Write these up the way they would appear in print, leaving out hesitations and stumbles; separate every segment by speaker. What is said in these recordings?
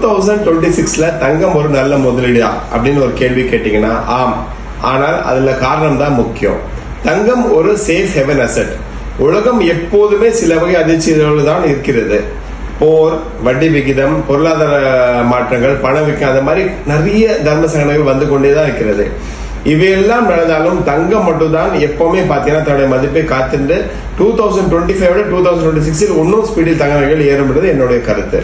Speaker 1: 2026ல தங்கம் ஒரு நல்ல முதலீடா அப்படின்னு ஒரு கேள்வி கேட்டீங்கன்னா ஆம். ஆனால் அதுல காரணம் தான் முக்கியம். தங்கம் ஒரு சேஃப் ஹெவன் அசெட். உலகம் எப்போதுமே சில வகை அதிர்ச்சிகளோடு தான் இருக்கிறது. போர், வட்டி விகிதம், பொருளாதார மாற்றங்கள், பணவீக்கம், அந்த மாதிரி நிறைய தர்ம சங்கடங்கள் வந்து கொண்டேதான் இருக்கிறது. இவையெல்லாம் நடந்தாலும் தங்கம் மட்டும்தான் எப்பவுமே பாத்தீங்கன்னா தன்னுடைய மதிப்பை காத்துட்டு 2025 2026 இன்னும் ஸ்பீடில் தங்க நகைகள் ஏறும்ன்றது என்னுடைய கருத்து.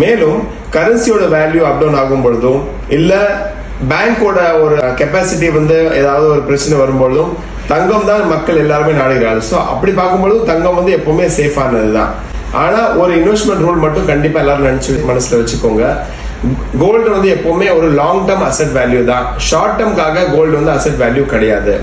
Speaker 1: மேலும் கரன்சியோட வேல்யூ அப் டவுன் ஆகும் பொழுதும் இல்ல பேங்கோட ஒரு கெப்பாசிட்டி வந்து ஏதாவது ஒரு பிரச்சனை வரும்பொழுதும் தங்கம் தான் மக்கள் எல்லாருமே நாடுகிறார்கள். ஸோ அப்படி பார்க்கும்பொழுது தங்கம் வந்து எப்பவுமே சேஃபானது தான். ஆனா ஒரு இன்வெஸ்ட்மெண்ட் ரூல் மட்டும் கண்டிப்பா எல்லாரும் நினைச்சு மனசுல வச்சுக்கோங்க. கோல்டு வந்து எப்பவுமே ஒரு லாங் டர்ம் அசெட் வேல்யூ தான். ஷார்ட் டர்ம்காக கோல்டு வந்து அசெட் வேல்யூ கிடையாது.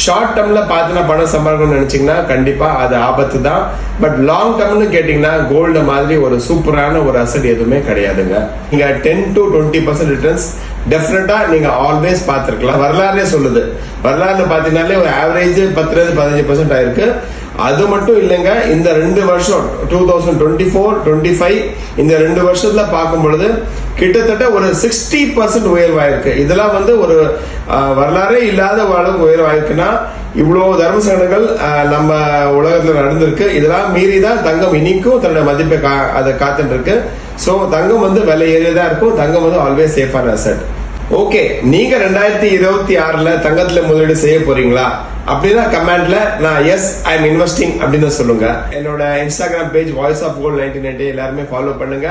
Speaker 1: ஷார்ட் டர்ம்ல பாத்தீங்கன்னா பணம் சம்பாதிக்கணும்னு நினைச்சீங்கன்னா கண்டிப்பா அது ஆபத்து தான். பட் லாங் டர்ம்னு கேட்டீங்கன்னா கோல்டு மாதிரி ஒரு சூப்பரான ஒரு அசெட் எதுவுமே கிடையாதுங்க. நீங்க 10 to 20% ரிட்டர்ன்ஸ் டெஃபினட்டா நீங்க ஆல்வேஸ் பார்த்திருக்கலாம். வரலாறுலே சொல்லுது. வரலாறுல பாத்தீங்கன்னாலே ஒரு ஆவரேஜ் 10-15% ஆயிருக்கு. அது மட்டும் இல்லைங்க, இந்த 2 வருஷம் 2024-25 இந்த 2 வருஷத்துல பார்க்கும் பொழுது கிட்டத்தட்ட ஒரு 60% உயர்வாயிருக்கு. இதெல்லாம் வந்து ஒரு வரலாறே இல்லாத அளவுக்கு உயர்வாயிருக்குன்னா இவ்வளவு தர்ம சங்கடங்கள் நம்ம உலகத்துல நடந்திருக்கு. இதெல்லாம் மீறிதான் தங்கம் இன்னைக்கும் தன்னோட மதிப்பை அதை காத்துட்டு இருக்கு. சோ தங்கம் வந்து விலை ஏறியதான் இருக்கும். தங்கம் வந்து ஆல்வேஸ் சேஃபான அசெட். ஓகே, நீங்க 2026ல தங்கத்துல முதலீடு செய்ய போறீங்களா அப்படின்னா கமெண்ட்ல நான் எஸ் ஐ எம் இன்வெஸ்டிங் அப்படின்னு சொல்லுங்க. என்னோட Instagram page voice of gold 1990 எல்லாருமே ஃபாலோ பண்ணுங்க.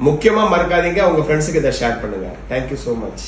Speaker 1: முக்கியமா மறக்காதீங்க உங்க ஃப்ரெண்ட்ஸுக்கு இதை ஷேர் பண்ணுங்க. Thank you so much.